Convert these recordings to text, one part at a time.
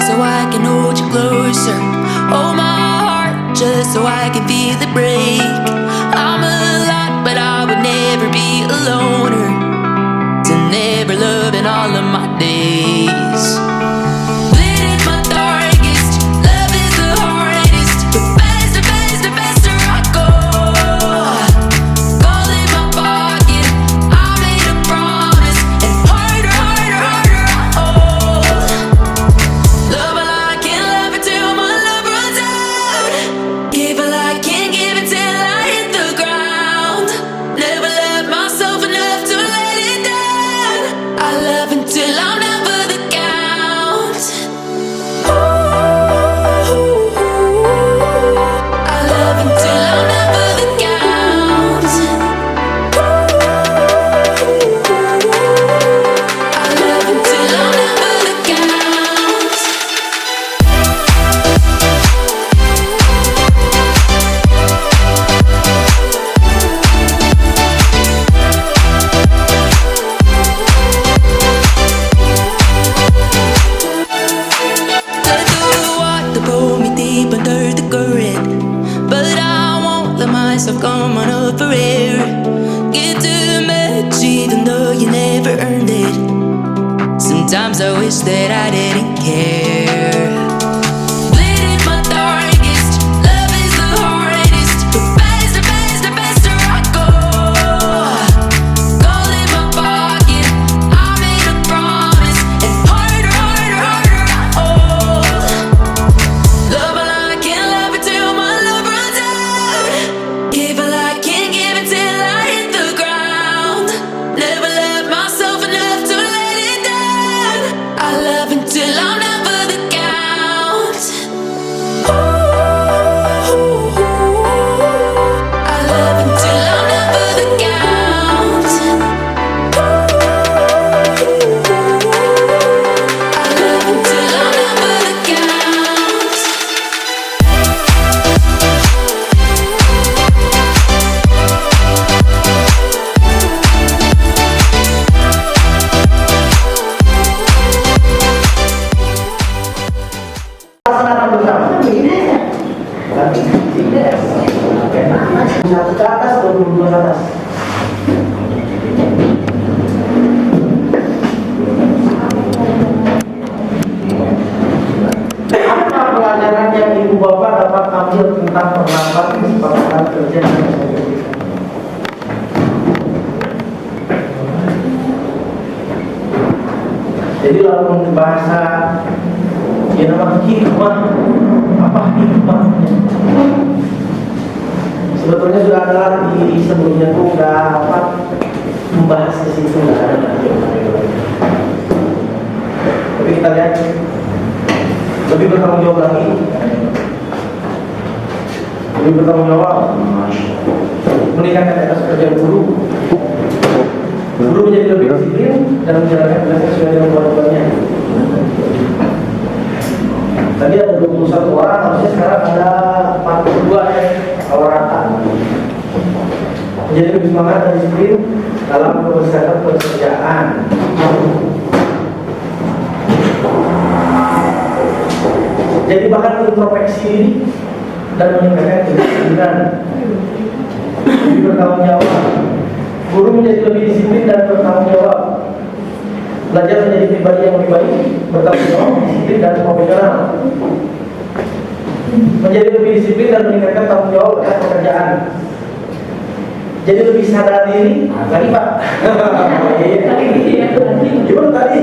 so I can hold you closer. Hold my heart just so I can feel it break. I'm a lot, but I would never be a loner. To never love in all of my days. Lit is my darkest, love is the hardest. But faster, faster, faster I go. Gold in my pocket, I made a promise. And harder, harder, harder I hold. Love while I can't love it till my love runs out. Give while I can't give it till I hit the ground. Never love myself enough to let it down. I love until I'm down for the count. Ooh, I love until I'm down for the count. I love until I'm down for the count. Let the water pull me deep under the current, but I won't let myself come on up for air. Get too much even though you never earned it. Sometimes I wish that I didn't care. Lit is my darkest, love is the hardest. But faster, faster, faster I go. Gold in my pocket, I made a promise. And harder, harder, harder I hold. Love while I can't love it till my love runs out. Give while I can't give it till I hit the ground. Never love myself enough to let it down. I love until I'm down for the count. Ooh, I love until I'm down for the count. I love until I'm down for the count. Satu ke atas, 22 ke atas. Apa pelajaran yang ibu bapak dapat ambil tentang pernafasan kesepakatan kerja dan sebagainya? Jadi lalu bahasa yang namanya hikmah, apa hikmahnya? Sebetulnya sudah ada di sebelumnya tuh udah membahas ke situ, nggak ada lagi. Tapi kita lihat lebih bertanggung jawab lagi, lebih bertanggung jawab meningkatkan etos kerja guru menjadi lebih disiplin dan menjalankan tugas sesuai dengan kewajibannya. Tadi ada 21 orang, harusnya sekarang ada 42 ya, kalau rata. Menjadi lebih semangat dan disiplin dalam menyelesaikan pekerjaan. Jadi bahkan introspeksi diri dan meningkatkan kedisiplinan. Lebih bertanggung jawab. Guru menjadi lebih disiplin dan bertanggung jawab. Belajar menjadi pribadi yang lebih baik, bertanggung jawab, disiplin dan profesional. Menjadi lebih disiplin dan meningkatkan tanggung jawab atas pekerjaan. Jadi lebih sadar diri, tadi Pak. Gimana tadi?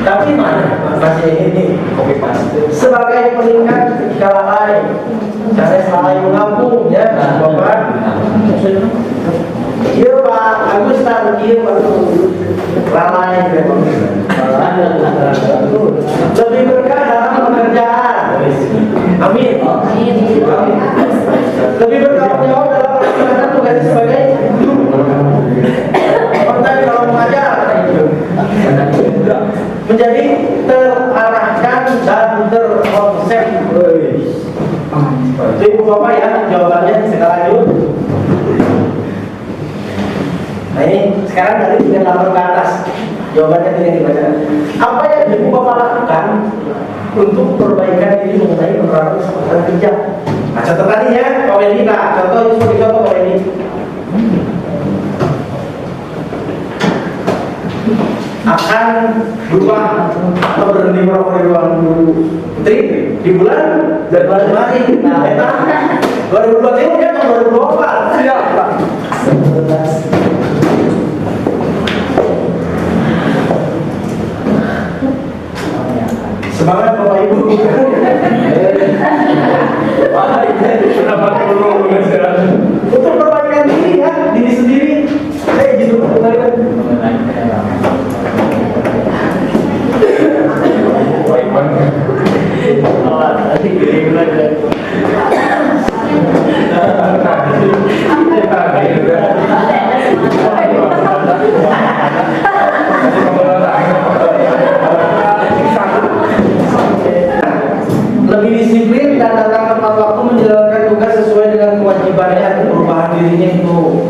Tapi mana? Masih ini kopi paste. Sebagai peningkat ketika lalai, saya selalu ngapung ya, Bapak. Iya Pak, Agus tahu dia waktu lalai. Lebih berkah dalam pekerjaan. Amin. Lebih bertanggung jawab dalam melaksanakan tugas sebagai guru. Seperti dalam mengajar. Menjadi terarahkan dan terkonsep. Itu Ibu Bapak ya jawabannya. Kita lanjut. Nah ini sekarang dari 38 ke atas. Jawabannya tidak dibacakan. Apa yang ibu bapak lakukan untuk perbaikan diri mengenai penerapan kesempatan kerja? Nah, catatannya ya, Pak Wendy. Nah, contoh ini sebagai contoh Pak Wendy. Akan berubah atau berhenti merokok di ruang guru putri di bulan Januari. Nah, eta 2023 ya atau 2024? Siap, Pak. Semangat Bapak Ibu. Untuk perbaikan diri ya, diri sendiri. Saya izin dulu lebih disiplin dan datang tepat waktu menjalankan tugas sesuai dengan kewajibannya dan perubahan dirinya itu.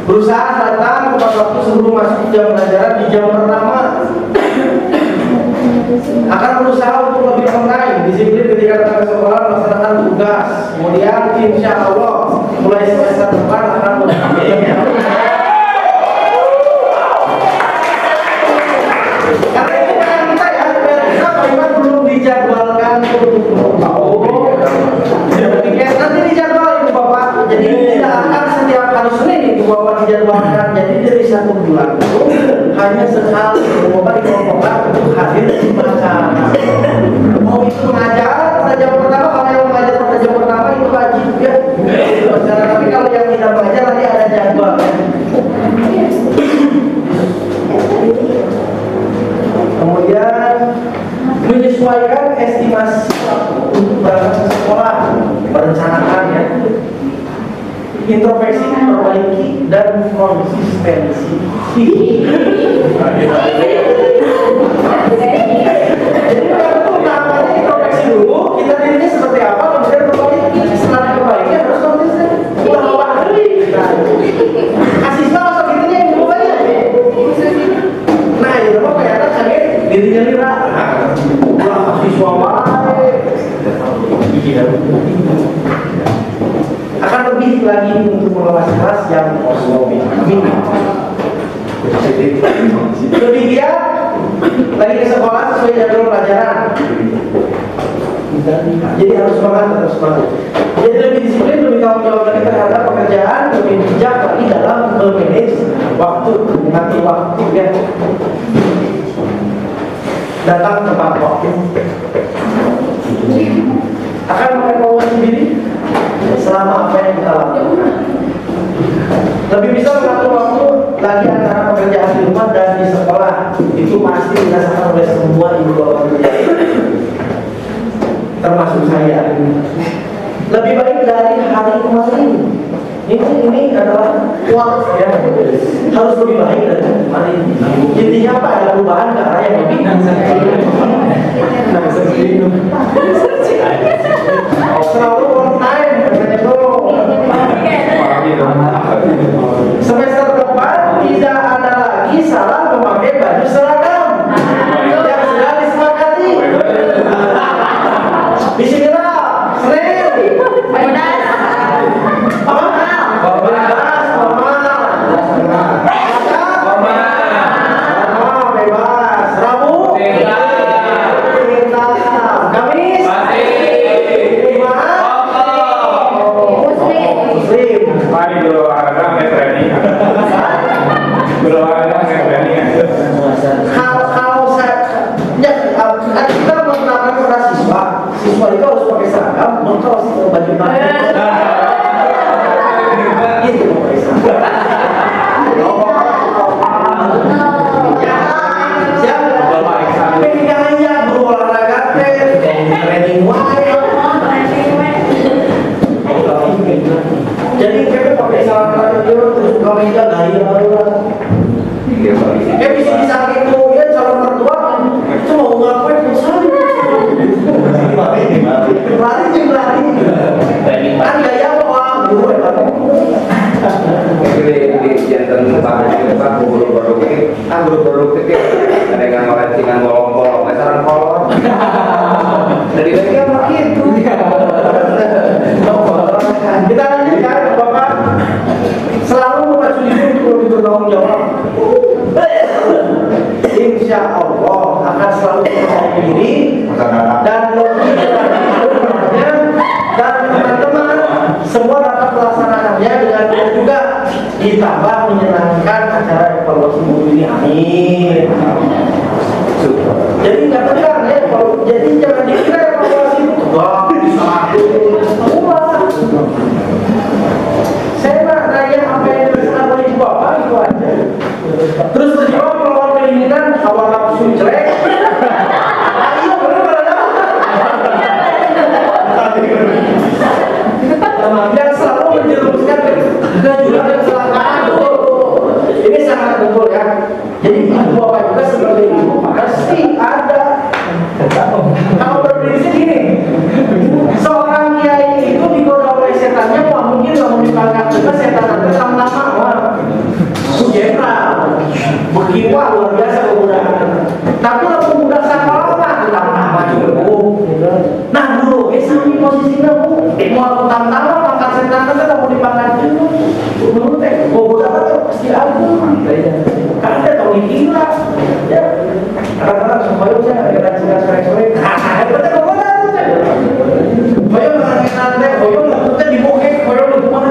Berusaha datang tepat waktu sebelum masuk jam pelajaran di jam pertama. Akan berusaha untuk lebih online, disiplin ketika datang ke sekolah melaksanakan tugas. Kemudian insya Allah mulai semester depan akan lebih. Karena ini kan kita ya, Pak Iman belum dijadwalkan untuk nanti dijadwal Ibu Bapak. Jadi tidak akan setiap hari Senin Ibu Bapak dijadwalkan. Jadi dari 1 bulan itu hanya sekali Ibu Bapak dikelompokkan untuk hadir di acara. Mau itu mengajar pada jam pertama, kalau yang mengajar pada jam pertama itu wajib ya. Tapi kalau yang tidak mengajar nanti ada jadwal. Kemudian menyesuaikan estimasi untuk berangkat ke sekolah, merencanakan ya, introspeksi, perbaiki dan konsistensi. Jadi pertama introspeksi dulu, kita dirinya seperti apa, kemudian perbaiki. Setelah perbaiki harus konsisten. Ulah asiswa masuk dirinya yang berubahnya. Nah itu apa ya? Saya dirinya lira. Ulah asiswa akan lebih lagi untuk mengawasi kelas yang kosong. Lebih giat lagi ke sekolah sesuai jadwal pelajaran. Jadi harus semangat, terus semangat. Jadi lebih disiplin, lebih tanggung jawab lagi terhadap pekerjaan, lebih bijak lagi dalam memanage waktu, nanti waktu ya. Datang tepat waktu. Akan mengevaluasi diri selama apa yang kita lakukan. Lebih bisa mengatur waktu lagi antara pekerjaan di rumah dan di sekolah. Itu pasti dirasakan oleh semua ibu bapak, termasuk saya. Lebih baik dari hari kemarin. Ini adalah kuat ya. Harus lebih baik dari kemarin. Intinya apa? Ada perubahan ke arah yang lebih selalu on time katanya tuh. Semester depan tidak ada lagi salah memakai baju seragam yang sudah disepakati. Bismillah, Senin, bebas, Rabu, Kamis, bajingan bolong-bolong, meteran kolor. Dari bagian begitu. Kita lanjutkan, Bapak selalu memacu diri untuk bertanggung jawab. Insya Allah akan selalu percaya diri dan lebih dan teman-teman semua dapat melaksanakannya dengan baik juga, ditambah menyenangkan acara evaluasi mutu ini. Amin. Jadi nggak tegang ya, jadi jangan dikira evaluasi itu wah bisa saya mah nanya apa yang dilakukan oleh ibu bapak itu aja. Terus terjawab melawan keinginan awal nafsu jelek. Ayo benar yang selalu menjerumuskan ke jurang kecelakaan. Ini sangat betul ya. Jadi ibu bapak juga sebagai ibu pasti ada. Kalau berprinsip gini, seorang kiai itu digoda oleh setannya, wah mungkin kalau dipangkat juga setan itu sama-sama wah jenderal, berkiwa luar biasa kemudahan. Tapi kalau mudah sama lama, kita apa juga bu. Nah dulu, sami posisinya bu, mau aku tantang pangkat setan itu mau dipangkat juga. Dulu teh, bodoh apa pasti aku. Karena dia tahu gila, ya. Kadang-kadang supaya saya agak sore-sore. Betul kemana itu teh? Supaya mengenai nanti, supaya kita dibokek, supaya kemana?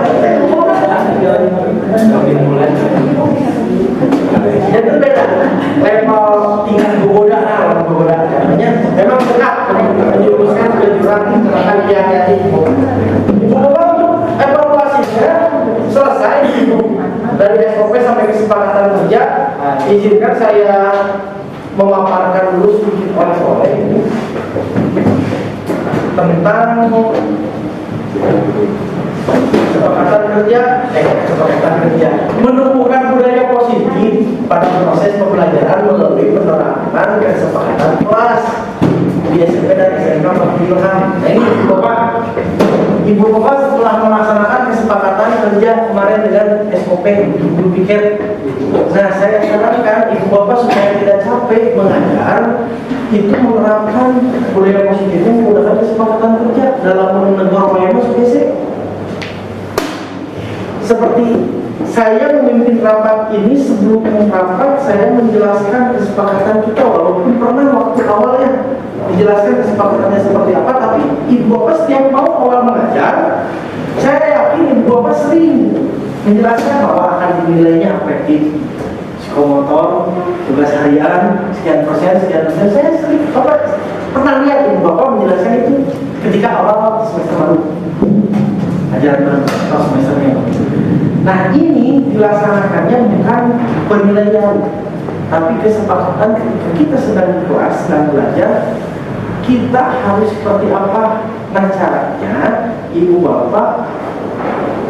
Jadi beda. Level tingkat goda, namanya memang dekat menjuruskan ke jurang kecelakaan yang jadi. Bapak untuk evaluasinya selesai dari SOP sampai kesepakatan kerja. Izinkan saya memaparkan dulu sedikit oleh-oleh tentang kesepakatan kerja menumbuhkan budaya positif pada proses pembelajaran melalui penerapan kesepakatan kelas di SMP dan SMK Bakti Ilham. Nah ini Ibu Bapak setelah melaksanakan kesepakatan kerja kemarin dengan SOP Ibu pikir, nah saya sarankan Ibu Bapak supaya tidak capek mengajar itu menerapkan budaya positif menggunakan kesepakatan kerja dalam menegur PMS basic. Seperti saya memimpin rapat ini, sebelum rapat saya menjelaskan kesepakatan kita walaupun pernah waktu awalnya dijelaskan kesepakatannya seperti apa, tapi Ibu Bapak setiap mau awal mengajar saya yakin Ibu Bapak sering menjelaskan bahwa akan dinilainya efektif psikomotor, tugas harian sekian persen. Saya sering Bapak pernah lihat Ibu Bapak menjelaskan itu ketika awal semester baru ajaran atau semesternya. Nah ini dilaksanakannya bukan penilaian, tapi kesepakatan ketika kita sedang di kelas, sedang belajar, kita harus seperti apa. Nah caranya Ibu Bapak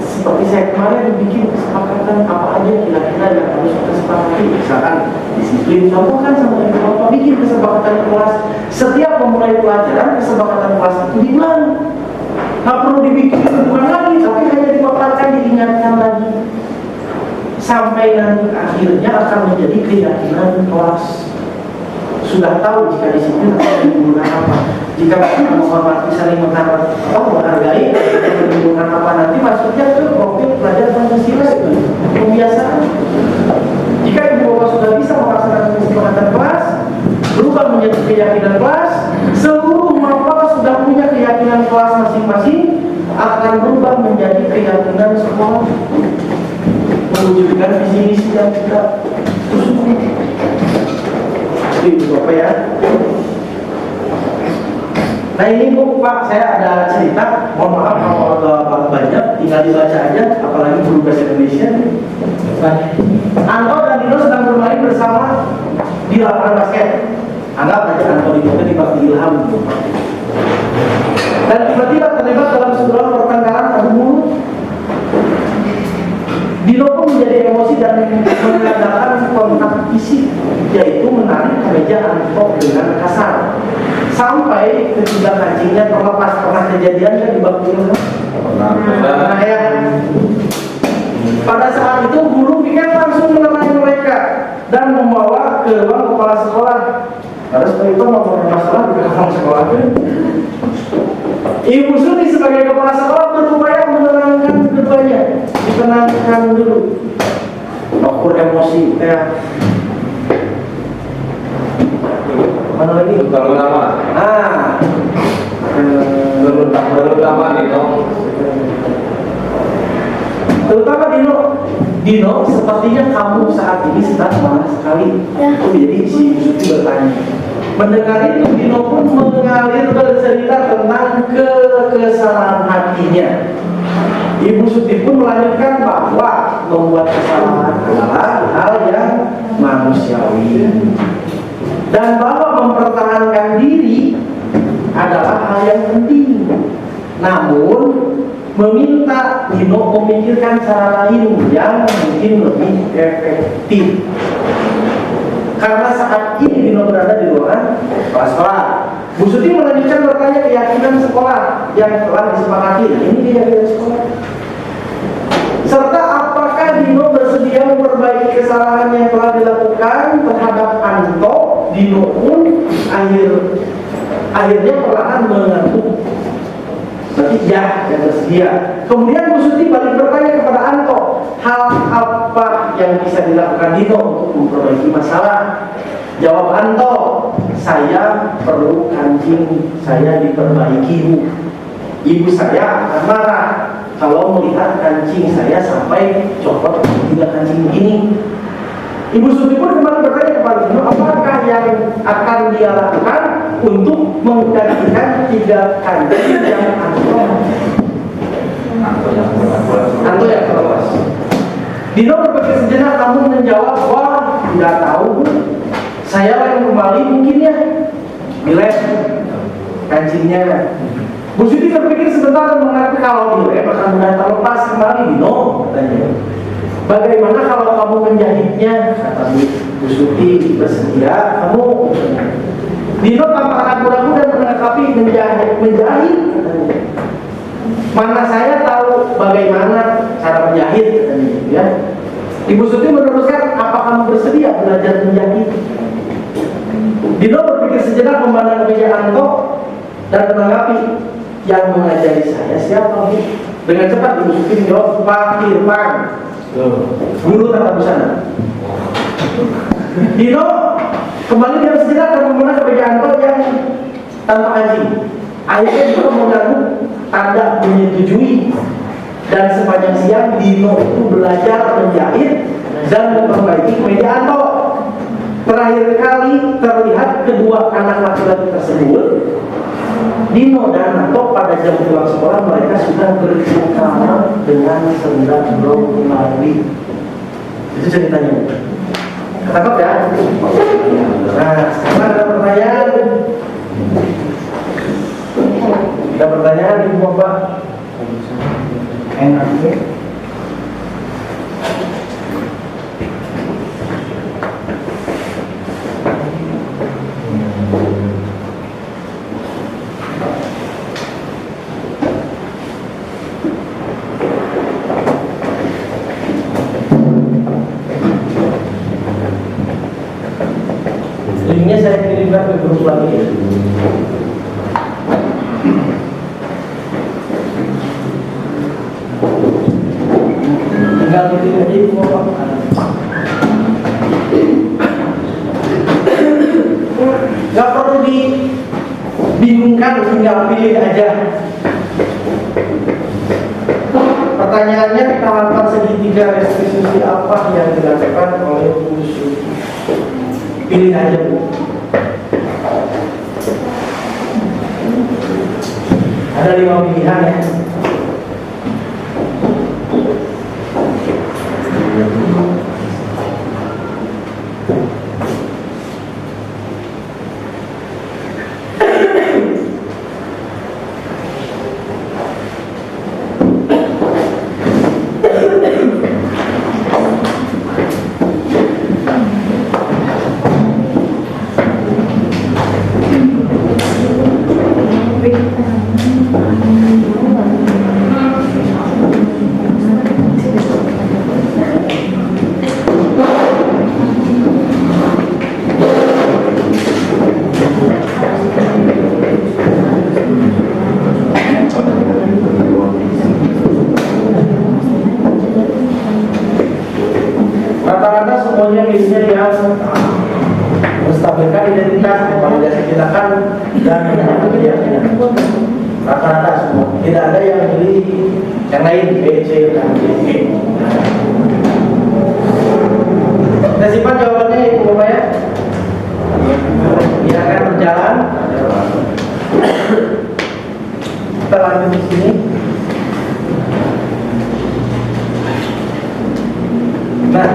seperti saya kemarin bikin kesepakatan apa aja kira-kira yang harus kita sepakati. Misalkan disiplin, contohkan sama Ibu Bapak bikin kesepakatan kelas. Setiap memulai pelajaran kesepakatan kelas itu diulang. Nggak perlu dibikin bukan lagi, tapi hanya dipaparkan, diingatkan lagi sampai nanti akhirnya akan menjadi keyakinan kelas. Sudah tahu jika disiplin akan menggunakan apa, jika kita menghormati, saling menghargai, menggunakan apa, nanti masuknya ke profil pelajar Pancasila itu kebiasaan. Jika Ibu Bapak sudah bisa melaksanakan kesepakatan kelas, berubah menjadi keyakinan kelas, seluruh Bapak sudah punya keyakinan kelas masing-masing akan berubah menjadi keyakinan sekolah, mewujudkan visi misi yang kita tuju. Itu Bapak ya. Nah ini Bu Pak, saya ada cerita. Mohon maaf kalau agak banyak, tinggal dibaca aja, apalagi guru bahasa Indonesia. Anto dan Dino sedang bermain bersama di lapangan basket. Anggap aja Anto di Bakti Ilham. Dan tiba-tiba terlibat dalam sebuah pertengkaran adu mulut. Dino pun menjadi emosi dan mengadakan kontak fisik, yaitu menarik kemeja Anto dengan kasar. Sampai ketiga kancingnya terlepas. Pernah kejadian kan di Bakti Ilham? Nah ya. Pada saat itu guru pikir langsung menemani mereka dan membawa ke ruang kepala sekolah. Karena setelah itu mau masalah di ruang sekolah kan. Ibu Suti sebagai kepala sekolah berupaya menenangkan keduanya, ditenangkan dulu. Ukur emosi, mana lagi? Terutama. Terutama Dino. Terutama Dino, sepertinya kamu saat ini sedang marah sekali. Jadi si Ibu Suti bertanya. Mendengar itu Dino pun mengalir bercerita tentang kesalahan hatinya. Ibu Suti pun melanjutkan bahwa membuat kesalahan adalah hal yang manusiawi dan bahwa mempertahankan diri adalah hal yang penting. Namun meminta Dino memikirkan cara lain yang mungkin lebih efektif. Karena saat ini Dino berada di ruangan kepala sekolah. Bu Suti melanjutkan bertanya keyakinan sekolah yang telah disepakati. Ini keyakinan sekolah. Serta apakah Dino bersedia memperbaiki kesalahan yang telah dilakukan terhadap Anto. Dino pun akhirnya perlahan mengantuk. Berarti ya, yang bersedia. Kemudian Bu Suti balik bertanya kepada Anto, hal apa yang bisa dilakukan Dino untuk memperbaiki masalah? Jawab Anto, saya perlu kancing saya diperbaiki, Bu. Ibu saya akan marah kalau melihat kancing saya sampai copot tidak kancing begini. Ibu Suti pun kembali bertanya kepada Dino, apakah yang akan dia lakukan untuk menggantikan 3 kancing yang Anto yang terlepas. Dino berpikir sejenak namun menjawab, wah tidak tahu, saya yang kembali mungkin ya dilem kancingnya. Bu Suti berpikir sebentar dan mengaku kalau dilem akan mudah terlepas kembali. Dino bertanya, bagaimana kalau kamu menjahitnya? Kata Bu Suti, bersedia kamu. Dino tanpa ragu-ragu dan menanggapi menjahit. Mana saya tahu bagaimana cara menjahit, ya. Ibu Suti meneruskan, apa kamu bersedia belajar menjahit? Dino berpikir sejenak memandang meja Anto dan menanggapi, yang mengajari saya siapa, Bu? Dengan cepat Ibu Suti menjawab, Pak Irfan, guru tata busana. Dino kembali diam sejenak dan memandang meja Anto yang tanpa kancing. Akhirnya Dino mengganggu tanda menyetujui, dan sepanjang siang Dino itu belajar menjahit dan memperbaiki meja Anto. Terakhir kali terlihat kedua anak laki-laki tersebut, Dino dan Anto, pada jam pulang sekolah mereka sudah bercengkrama dengan sendal blong lari. Itu ceritanya. Ketangkap ya? Nah, sekarang ada pertanyaan. Ada pertanyaan Ibu Bapak? Enak ya? Linknya saya kirimkan ke grup lagi ya. Tinggal pilih aja Ibu Bapak. Gak perlu dibingungkan, tinggal pilih aja. Pertanyaannya, tahapan segitiga restitusi apa yang dilakukan oleh Bu Suti? Pilih aja, Bu. Ada 5 pilihan ya. identitas, validasi tindakan, dan keyakinan. Rata-rata semua. Tidak ada yang milih yang lain B, C, dan D, E. Kita simpan jawabannya Ibu Bapak ya. Dia akan berjalan. Kita lanjut di sini. Nah,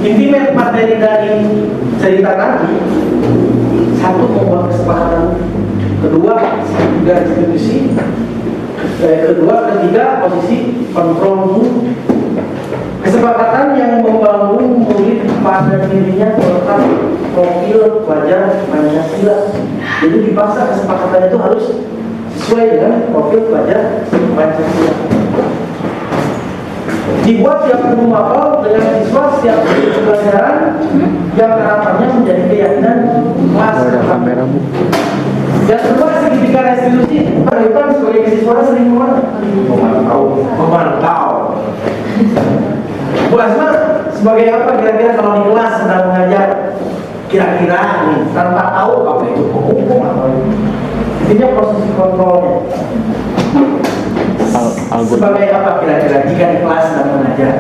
inti materi dari cerita nanti, satu membuat kesepakatan, kedua juga institusi, kedua ketiga posisi kontrol. Kesepakatan yang membangun murid pada dirinya tentang profil pelajar Pancasila. Jadi dipaksa kesepakatan itu harus sesuai dengan profil pelajar Pancasila. Dibuat yang berumapal dengan siswa setiap pelajaran yang harapannya menjadi keyakinan kelas. Ada kamera bu. Yang kedua segitiga restitusi. Itu sebagai siswa sering memantau. Bu Asma, sebagai apa kira-kira kalau di kelas sedang mengajar, kira-kira nih tanpa tahu apa itu hukum atau intinya proses kontrolnya. Sebagai apa kira-kira jika di kelas sedang mengajar?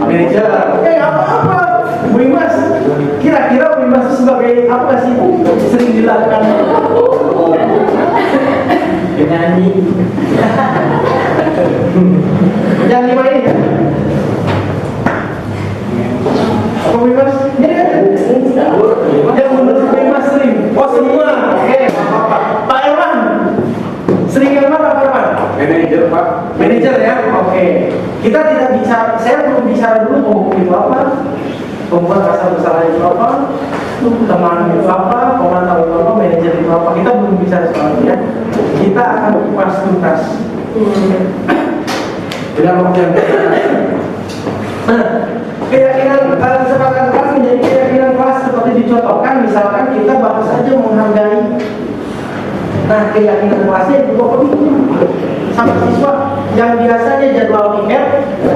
Manajer, apa-apa. Bu Imas, kira-kira Bu Imas sebagai apa sih sering dilakukan? Penyanyi. Yang lima ini ya. Apa Bu Imas? Yang menurut Bu Imas sering. Oh semua. Oke, apa-apa. Pak Erwan, sering yang mana Pak Erwan? Manajer Pak. Manajer ya. Oke. Kita tidak bicara. Saya belum bicara dulu hukum itu apa, pembuat pasal bersalah itu apa, teman itu apa, pemantau itu apa, manajer itu apa. Kita belum bicara soal itu ya. Kita akan kupas tuntas. Dengan waktu yang nah, keyakinan kesepakatan kelas menjadi keyakinan kelas seperti dicontohkan, misalkan kita bahas saja menghargai. Nah, keyakinan kelasnya itu apa itu? Sama siswa yang biasanya jadwal tiket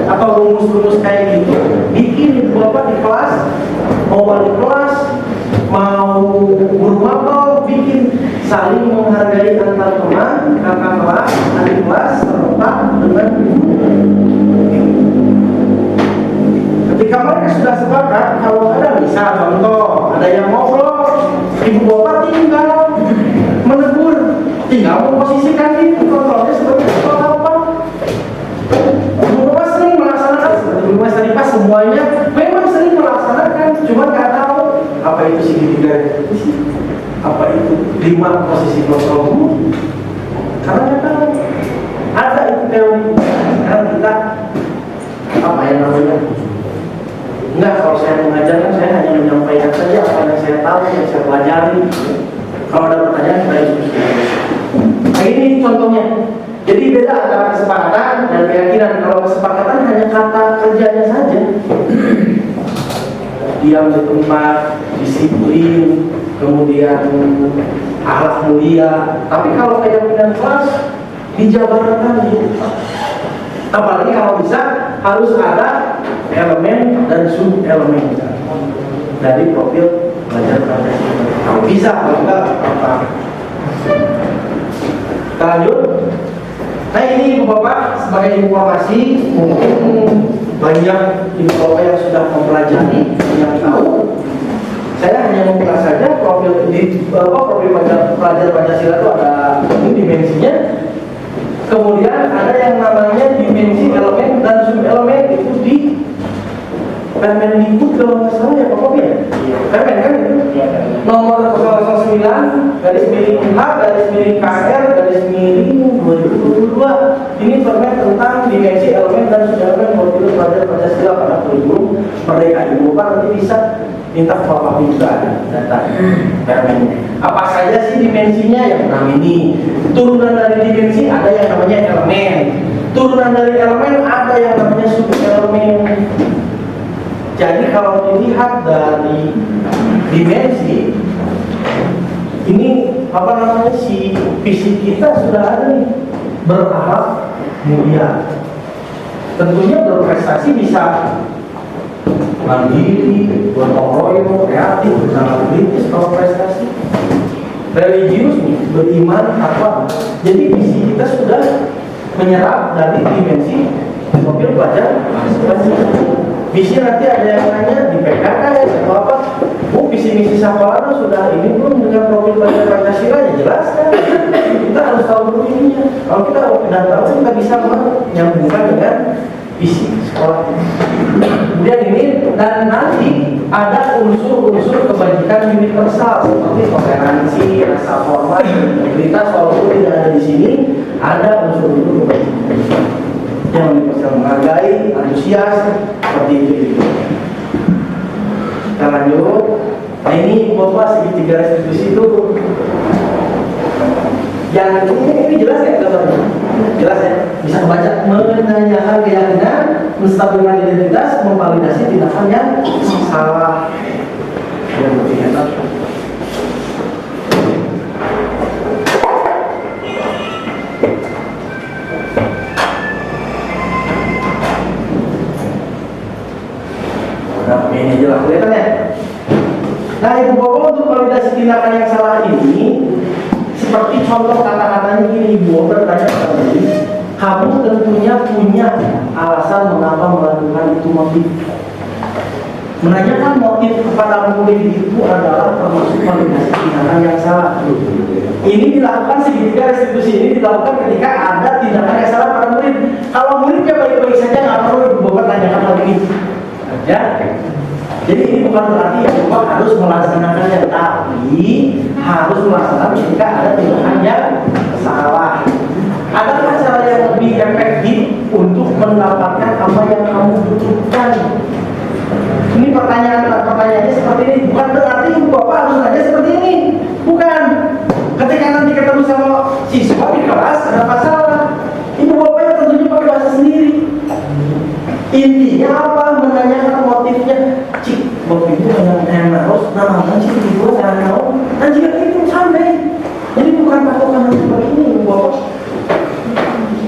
atau rumus-rumus kayak gitu, bikin itu Bapak di kelas, mau wali kelas, mau guru mapel, bikin saling menghargai antar teman, kakak kelas, adik kelas, serta dengan guru. Ketika mereka sudah sepakat, kalau ada bisa contoh, ada yang ngobrol, ibu bapak tinggal menegur, tinggal memposisikan itu kontrolnya seperti apa. Ibu bapak sering melaksanakan seperti Bu Mas tadi pas semuanya memang sering melaksanakan, cuma nggak tahu apa itu segitiga restitusi, apa itu 5 posisi kontrol, karena nggak tahu. Ada itu teori. Sekarang kita apa yang namanya? Enggak, kalau saya mengajar kan saya hanya menyampaikan saja apa yang saya tahu, yang saya pelajari. Kalau ada pertanyaan saya diskusi. Nah ini contohnya. Jadi beda antara kesepakatan dan keyakinan. Kalau kesepakatan hanya kata kerjanya saja. Diam di tempat, disiplin, kemudian akhlak mulia. Tapi kalau keyakinan kelas dijabarkan gitu. Apalagi kalau bisa harus ada elemen dan sub elemen dari profil belajar Pancasila. Kalau bisa, kalau enggak apa. Kita lanjut. Nah ini Ibu Bapak sebagai informasi, mungkin banyak Ibu Bapak yang sudah mempelajari, yang tahu. Saya hanya membuka saja profil pelajar Pancasila itu ada dimensinya. Kemudian ada yang namanya dimensi elemen dan sub elemen itu di Permendikbud kalau nggak salah ya Pak ya? Permen kan itu? Nomor 009 garis miring H garis miring KR garis miring 2022. Ini permen tentang dimensi elemen dan sub elemen profil pelajar Pancasila pada kurikulum Merdeka. Ibu Bapak nanti bisa minta ke Bapak juga ada data permennya. Apa saja sih dimensinya yang ini? Turunan dari dimensi ada yang namanya elemen. Turunan dari elemen ada yang namanya sub elemen. Jadi kalau dilihat dari dimensi ini apa namanya si fisik kita sudah ada nih, berakhlak mulia. Tentunya berprestasi bisa mandiri, gotong royong, kreatif, sangat kritis kalau prestasi. Religius nih, beriman apa? Jadi visi kita sudah menyerap dari dimensi mobil pelajar. Visi nanti ada yang nanya di PKK ya atau apa? Oh, visi misi sekolah sudah ini belum dengan profil pelajar Pancasila ya jelas kan? Kita harus tahu dulu ininya. Kalau kita sudah tahu kita bisa menyambungkan dengan visi sekolah. Kemudian ini dan nanti ada unsur-unsur kebajikan universal seperti toleransi, rasa hormat, integritas walaupun tidak ada di sini ada unsur-unsur kebajikan yang universal menghargai, antusias seperti itu. Kita lanjut. Nah ini Bapak segitiga restitusi itu yang ini jelas ya gambarnya? Jelas ya? Bisa baca menanyakan keyakinan, menstabilkan identitas, memvalidasi tindakan yang salah. Yang lebih enak. Nah, ini jelas kelihatan ya? Nah, Ibu Bapak untuk validasi tindakan yang salah ini seperti contoh kata-katanya gini, Ibu bertanya kepada diri, kamu tentunya punya alasan mengapa melakukan itu motif. Menanyakan motif kepada murid itu adalah termasuk validasi tindakan yang salah. Ini dilakukan segitiga restitusi ini dilakukan ketika ada tindakan yang salah pada murid. Kalau muridnya baik-baik saja nggak perlu Ibu Bapak tanyakan lagi ini. Ya. Jadi ini bukan berarti Ibu Bapak harus melaksanakannya, tapi harus melaksanakan ketika ada tindakan yang salah. Adakah cara yang lebih efektif untuk mendapatkan apa yang kamu butuhkan? Ini pertanyaannya seperti ini. Bukan berarti Ibu Bapak harus nanya seperti ini. Bukan. Ketika nanti ketemu sama siswa di kelas ada masalah, Ibu Bapaknya tentunya pakai bahasa sendiri. Intinya apa? Menanyakan motifnya. Cik, waktu itu yang harus namakan sih Ibu saya tahu. Dan jika itu sampai. Jadi bukan patokan seperti ini Ibu Bapak.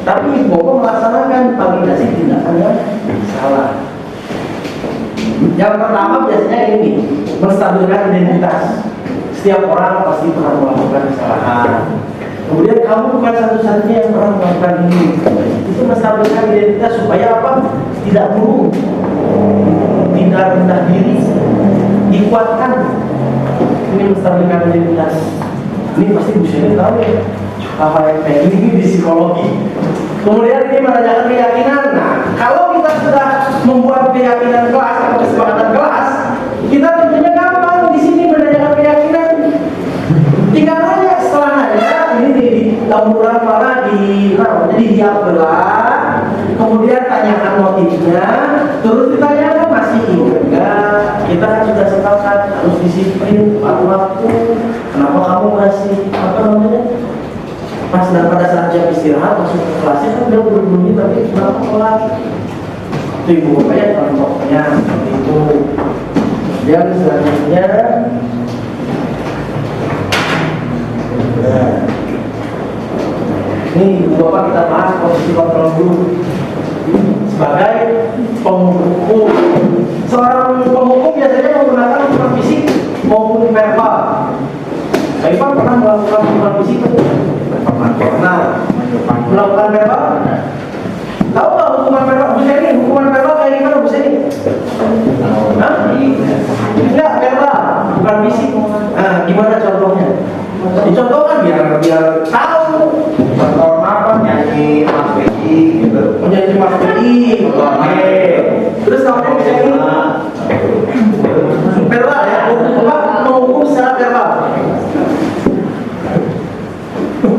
Tapi Ibu Bapak melaksanakan validasi tindakan yang salah. Yang pertama biasanya ini menstabilkan identitas. Setiap orang pasti pernah melakukan kesalahan. Kemudian kamu bukan satu-satunya yang pernah melakukan ini. Itu menstabilkan identitas supaya apa? Tidak buruk, tidak rendah diri, dikuatkan. Ini menstabilkan identitas. Ini pasti Bu Seni tahu ya. Apa yang kayak ini di psikologi. Kemudian ini menanyakan keyakinan. Nah, kalau kita sudah membuat keyakinan kelas atau kesepakatan kelas, kita tentunya gampang di sini menanyakan keyakinan. Tinggal nanya setelah nanya ini di lampuran mana jadi dia belah, kemudian tanyakan motifnya, terus ditanyakan masih ingat enggak? Kita kan sudah sepakat harus disiplin waktu. Kenapa kamu masih apa namanya? Pas dan pada saat jam istirahat masuk ke kelasnya kan udah berbunyi tapi kenapa telat? Itu Ibu Bapaknya contohnya seperti itu. Yang selanjutnya ini Ibu Bapak kita bahas posisi kontrol guru sebagai penghukum. Seorang penghukum biasanya menggunakan hukuman fisik maupun verbal. Bapak pernah melakukan hukuman fisik? Pernah. Melakukan verbal? Tahu nggak hukuman verbal? Bu Seni, hukuman verbal kayak gimana Bu Seni? Hah? Enggak, verbal, bukan fisik. Nah, gimana contohnya? Dicontohkan biar tahu. Contoh apa? Nyanyi Mas Bedi gitu. Menjadi Mas Bedi. Oke. Terus kamu bisa ini verbal ya? Bapak mau hukum secara verbal.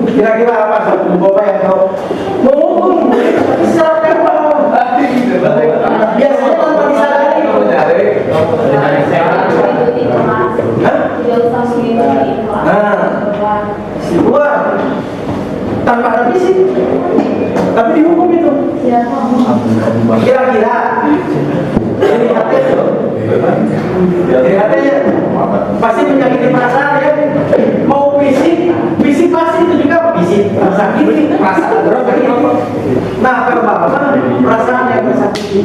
Kira-kira apa satu Bapak yang tahu? Mau hukum secara verbal. Biasanya tanpa disadari. Keluar tanpa ada fisik, tapi dihukum itu. Kira-kira katanya pasti menyakiti perasaan ya. Mau fisik pasti itu juga fisik tersakiti, perasaan tersakiti. Nah, verbal perasaan yang tersakiti.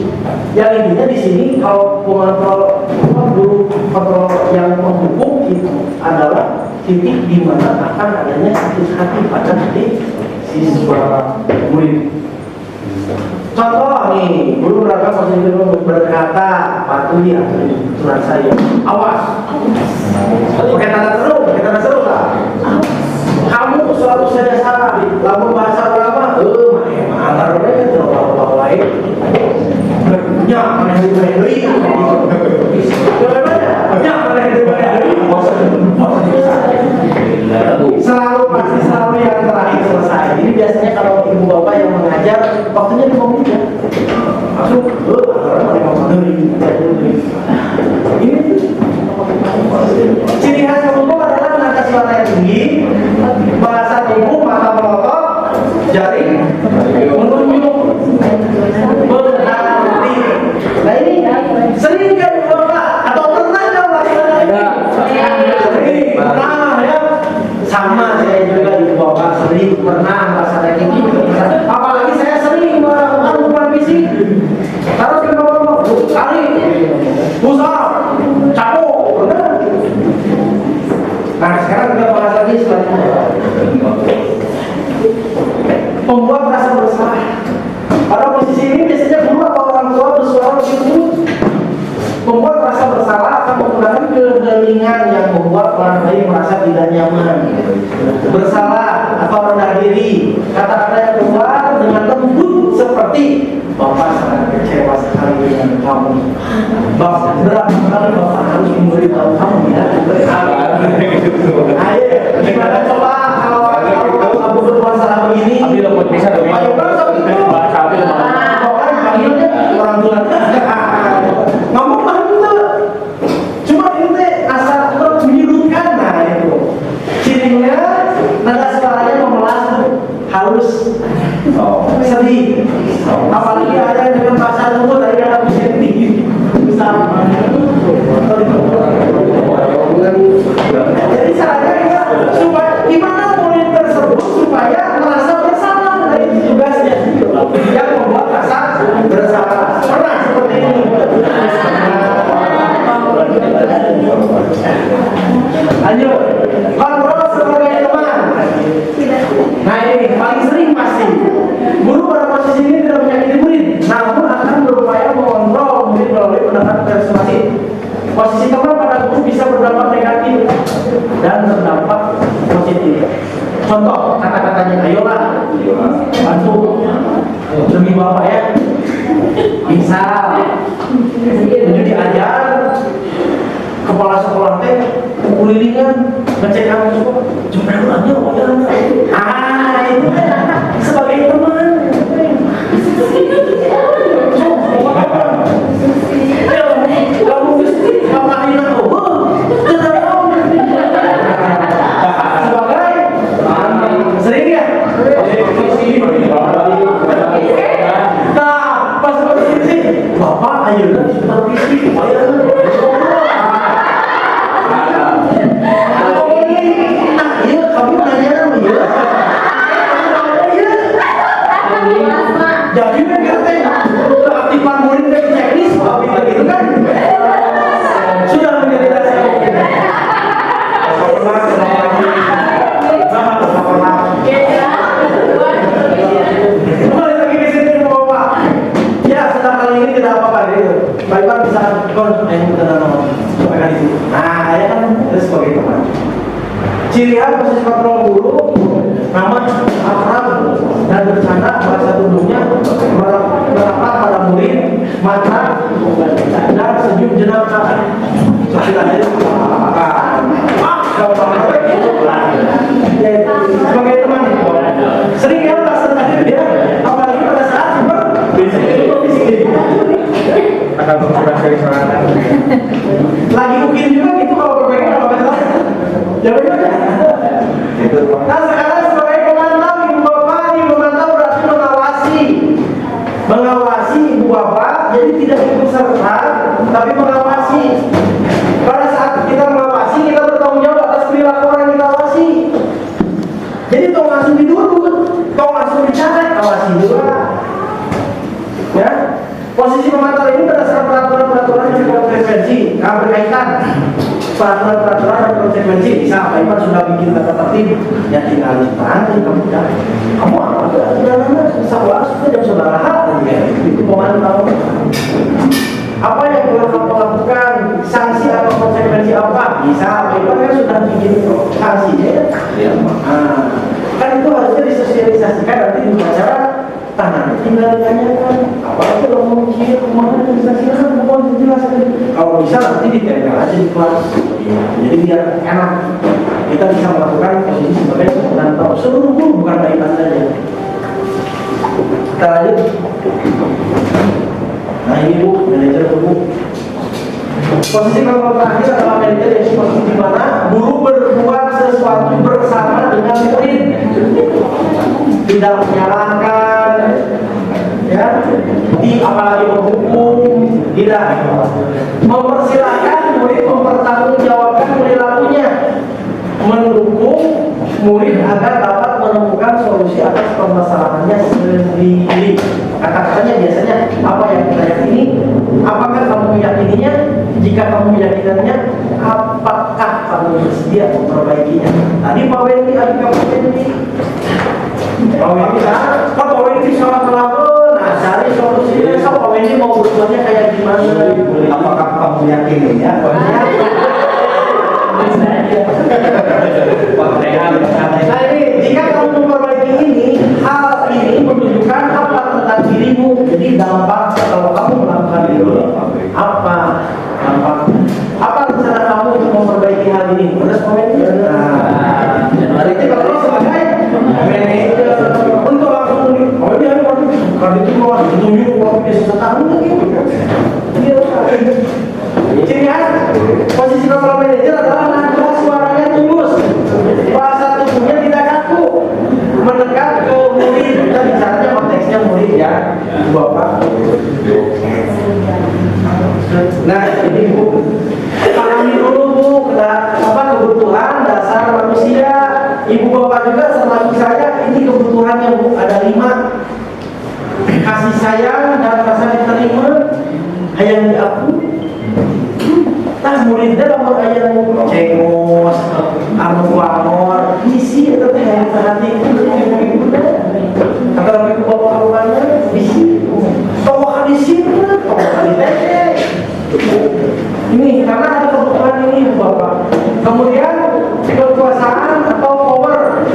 Yang intinya di sini kalau pengontrol guru kontrol yang menghukum itu adalah titik di mana akan adanya sakit hati pada titik siswa murid. Contoh nih, guru beragam posisi berkata patuhi aturan saya. Awas. Pakai tanda seru lah. Kamu selalu saja salah. Lamun bahasa ulama, antar mereka terlalu lain. Ya, mana yang diberi? Ya, mana yang diberi? Selalu yang terakhir selesai. Ini biasanya kalau ibu bapak yang mengajar, waktunya 5 menit ya. Masuk, orang mau ini. Ciri khas pembuku adalah nada suara yang tinggi, bahasa tubuh, mata melotot, jari menunjuk, berhati. Nah ini sering kan bapak atau pernah nggak melakukan ini? Pernah ya. Sama saya juga ibu bapak sering pernah melaksanakan ini. Apalagi saya sering melakukan hubungan fisik. Harus ke bawah kali, pusat, capok, benar. Nah sekarang kita bahas lagi selanjutnya. Membuat rasa bersalah. Pada posisi ini biasanya guru atau orang tua bersuara lebih lembut. Membuat rasa bersalah akan menggunakan keheningan yang membuat orang lain merasa tidak nyaman. Bersalah atau rendah diri, kata-kata yang keluar dengan lembut seperti Bapak sangat kecewa sekali dengan kamu. Bapak berapa kali Bapak harus memberitahu kamu ya? Ayo, gimana coba kalau kamu bermasalah begini? Ayo bang, itu orang panggilnya orang tua. Ngomong lah itu. Cuma ini asal menyudutkan, nah itu. Cirinya nada suaranya memelas, halus, sedih. Apalagi ada yang dengan bahasa tubuh dari kata sedih. Sama. Jadi caranya supaya gimana murid tersebut supaya merasa bersalah dari tugasnya yang membuat rasa bersalah. Pernah seperti ini. Lanjut, kontrol sebagai teman. Nah ini paling sering pasti guru pada posisi ini tidak menyakiti murid, namun akan berupaya mengontrol murid melalui pendekatan persuasif. Posisi teman pada guru bisa berdampak negatif dan berdampak positif. Contoh kata-katanya, ayolah bantu demi bapak ya. Misal itu diajar kepala sekolah teh kulilingan ngecek kamu sekolah jumlahnya itu sebagai teman. Kamu mesti papahin aku sebagai sering ya. Nah pas posisi bapak ayo supervisi jadi ngerti keaktifan murid dari checklist begitu kan sudah menjadi dasar. Kembali lagi di sini bapak. Ya sedang kali ini tidak apa-apa gitu. Baik-baik bisa nah ya kan itu sebagai teman. Ciri khas posisi kontrol guru nama akrab dan bercanda bahasa tubuhnya merapat pada murid, mata dan senyum jenak. Seperti tadi sebagai teman sering ya laksanakan dia apalagi pada saat supervisi akan berkurang dari serangan lagi mungkin juga gitu kalau berpegang apa salah ya benar. Nah sekarang sebagai pemantau ibu bapak ini memantau berarti mengawasi ibu bapak jadi tidak ikut serta tapi mengawasi. Pada saat kita mengawasi kita bertanggung jawab atas perilaku orang yang kita awasi. Jadi tolong langsung diduduk, tolong langsung bicara, awasi juga. Ya posisi pemantau ini konsekuensi bisa Pak Iman sudah bikin tata tertib, ya tinggal ditahan kamu dah. Kamu apa sudah sekolah sudah jam saudara itu pemantau. Apa yang telah kamu lakukan, sanksi atau konsekuensi apa? Bisa Pak Iman kan sudah bikin sanksinya ya. Kan itu harusnya disosialisasikan nanti di acara tangan tinggal ditanyakan apa itu lo mau ujian kemana bisa silakan mau dijelaskan kalau bisa nanti ditempel aja di kelas jadi biar enak kita bisa melakukan posisi sebagai penantau seluruh guru bukan Pak Iman saja. Kita lanjut. Nah ini Bu, manajer Bu. Posisi kalau terakhir adalah manajer yang posisi di mana guru berbuat sesuatu bersama dengan murid, tidak menyalahkan, ya, apalagi menghukum, tidak, mempersilahkan murid mempertanggungjawabkan perilakunya, mendukung murid agar dapat menemukan solusi atas permasalahannya sendiri. Kata-katanya biasanya apa yang kita yakini, apakah kamu meyakininya? Jika kamu meyakinkannya, apakah kamu bersedia memperbaikinya? Tadi Pak Wendy, adik Pak Wendy, Pak Wendy salah melakukan, nah cari solusinya. So Pak Wendy mau berubahnya kayak gimana? Apakah kamu yakininya? Nah ini, jika kamu memperbaiki ini, hal ini menunjukkan apa tentang dirimu. Jadi dampak kalau kamu melakukan ini apa rencana kamu untuk memperbaiki hal ini? Terus komennya. Jadi kalau sebagai manajer untuk langsung kalau itu mau ditunjuk kalau bisa setahun lagi. Ciri khas posisi kepala manajer adalah nada suaranya tulus, bahasa tubuhnya tidak kaku, mendekat ke murid. Kita bicaranya konteksnya murid ya, Bapak. Nah ini Bu, pahami dulu Bu, kebutuhan dasar manusia. Ibu Bapak juga termasuk saya, ini kebutuhannya Bu, ada 5. Kasih sayang dan rasa diterima, hayang diakui. Nah muridnya lamun aya nu cengos, anu kuamor, bisi eta teh hayang perhatikan ibu-ibuna. Kata ibu bapak rumahnya bisi. Tong ka disipna, tong ka ditete. Ini karena ada kebutuhan ini Bapak. Kemudian kekuasaan atau power.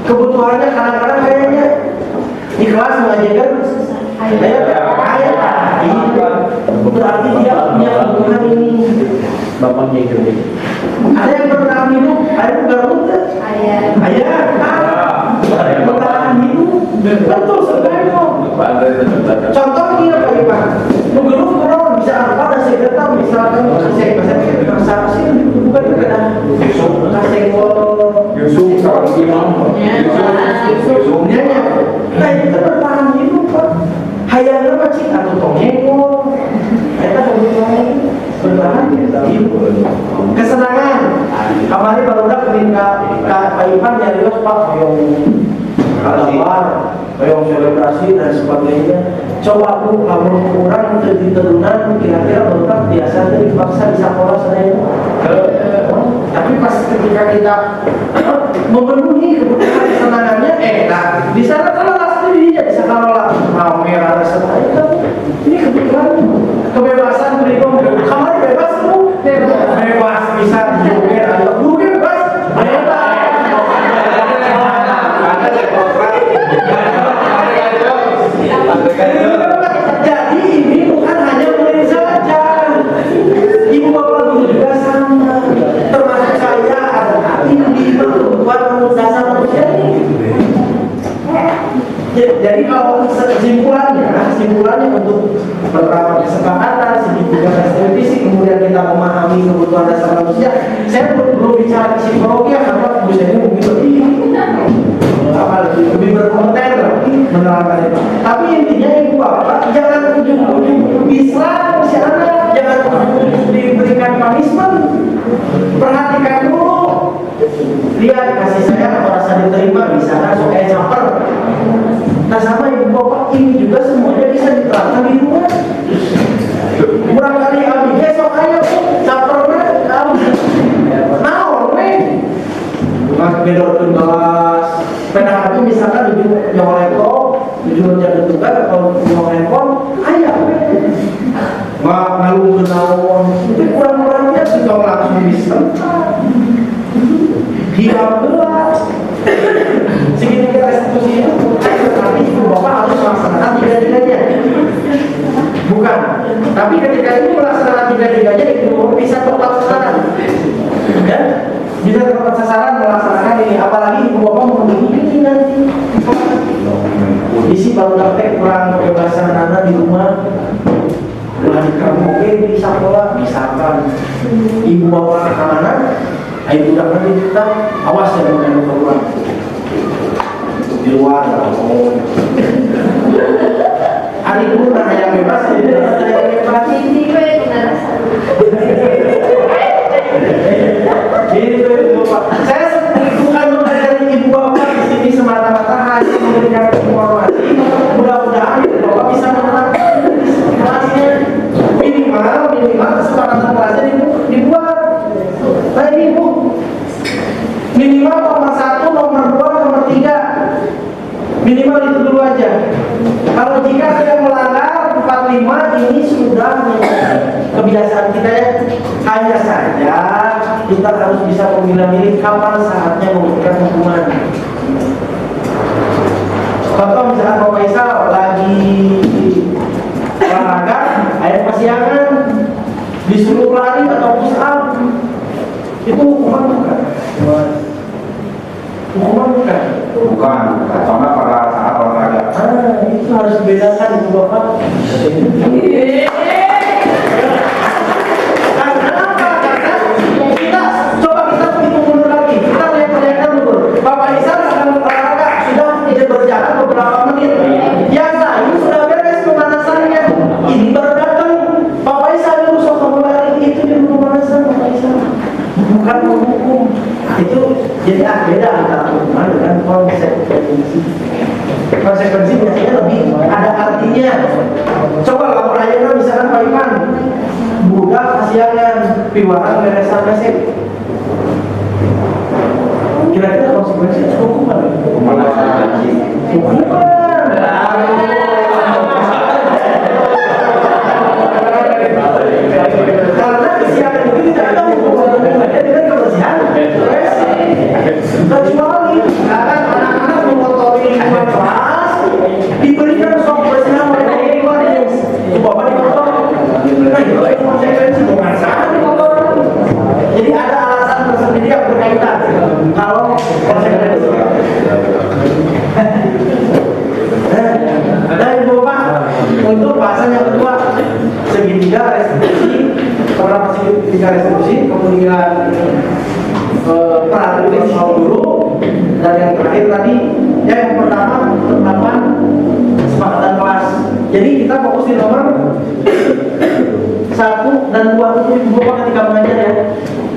Kebutuhannya kadang-kadang kayaknya di kelas mengajarkan berarti dia punya kebutuhan ini. Bapaknya itu. Ada yang bertahan hidup, ada yang garut. Ayah. Bertahan hidup. Betul sebenarnya. Contoh ini Pak Iman. Menggeluh kurang bisa apa? Ada sekretar misalkan kasih transaksi bukan kena kasih Yusuf kalau imam Yusufnya. Nah itu bertahan hidup Pak. Hayang apa sih atau tongengol? Kita kebutuhan bertahan hidup. Kesenangan. Kemarin baru Pak Ivan nyari Pak yang kabar, yang selebrasi dan sebagainya. Coba aku kamu kurang di turunan kira-kira baru biasa dipaksa di sekolah saya. Tapi pas ketika kita memenuhi kebutuhan kesenangannya, nah di sana kalau sendiri jadi sekolah mau merah serta ini kebutuhan kebebasan berikom kemarin bebas Bu, bebas bisa joget atau guru bebas jadi ini bukan hanya murid saja, ibu bapak guru juga sama, termasuk saya ini buat dasar manusia ini. Jadi kalau kesimpulannya untuk beberapa kesepakatan sedikit revisi kemudian kita memahami kebutuhan dasar manusia. Saya belum bicara psikologi karena Bu Seni mungkin lebih berkompeten menerangkan itu. Tapi intinya ibu bapak jangan ujung-ujung bisa si anak, jangan ujung-ujung diberikan punishment. Perhatikan dulu, lihat kasih sayang merasa diterima bisa kan so kayak caper. Nah sama ibu bapak ini juga semuanya bisa diterapkan di rumah. Kurang kali abinya sok aja capernya kamu. bedorkeun kelas. Pena HP misalkan tujuh nyawa laptop, tujuh jaga tugas atau nyawa handphone, aya we. Ngalungkeun naon, itu kurang-kurangnya sudah langsung bisa. Dia gelas. Segini kita restitusi itu, tapi ibu bapak harus melaksanakan tiga-tiganya. Bukan, tapi ketika itu melaksanakan tiga-tiganya ibu bapak bisa tepat sasaran. Ya, bisa tepat sasaran melaksanakan ini. Apalagi ibu bapak memenuhi ini nanti. Isi baru praktek kurang kebebasan anak di rumah. Lagi kamu di sekolah misalkan ibu bawa anak-anak, ayo udah nanti kita awas ya bukan keluar di luar. Hari pun yang bebas, yang bebas ini itu Pak. Saya bukan mengajari ibu bapak di sini semata-mata hanya memberikan informasi. Mudah-mudahan ibu bapak bisa menerapkan kelasnya. Minimal kesepakatan kelasnya dibuat. Nah ini Bu, minimal nomor 1, nomor 2, nomor 3. Minimal itu dulu aja. Kalau jika saya melanggar 45, ini sudah menjadi kebiasaan kita ya. Hanya saja kita harus bisa memilah-milih kapan saatnya memberikan hukuman. Contoh misalkan Bapak Faisal lagi olahraga, air kesiangan, disuruh lari atau push up, itu hukuman bukan? Hukuman bukan? Bukan, soalnya pada saat olahraga. Itu harus dibedakan itu Bapak. Karena apa? Karena kita coba kita hitung mundur lagi. Kita lihat dulu. Bapak Isar sedang olahraga, sudah tidak berjalan beberapa menit. Yang lain sudah beres pemanasannya. Ini baru datang. Bapak Isar dulu sok lari, itu dulu pemanasan Bapak Isar. Bukan menghukum. Itu jadi beda antara hukuman dengan konsekuensi. Konsekuensi biasanya lebih ada artinya. Coba lapor aja misalkan Pak Iman, budak kasihangan, piwaran beresan mesek. Kira-kira konsekuensi hukuman. Hukuman. Karena kesihangan itu tidak ada hubungannya dengan kebersihan. Kecuali sekarang anak-anak mengotori lingkungan kelas, diberikan sok bersihan oleh lingkungan itu bapak dikotor. Nah itu konsekuensi bukan salah dikotor. Jadi ada alasan tersendiri yang berkaitan kalau konsekuensi. Nah ibu bapak, untuk bahasan yang kedua, segitiga restitusi, beberapa segitiga restitusi, kemudian peraturan soal guru, dan yang terakhir tadi yang pertama penerapan kesepakatan kelas. Jadi kita fokus di nomor 1 dan 2 itu ibu bapak ketika mengajar ya,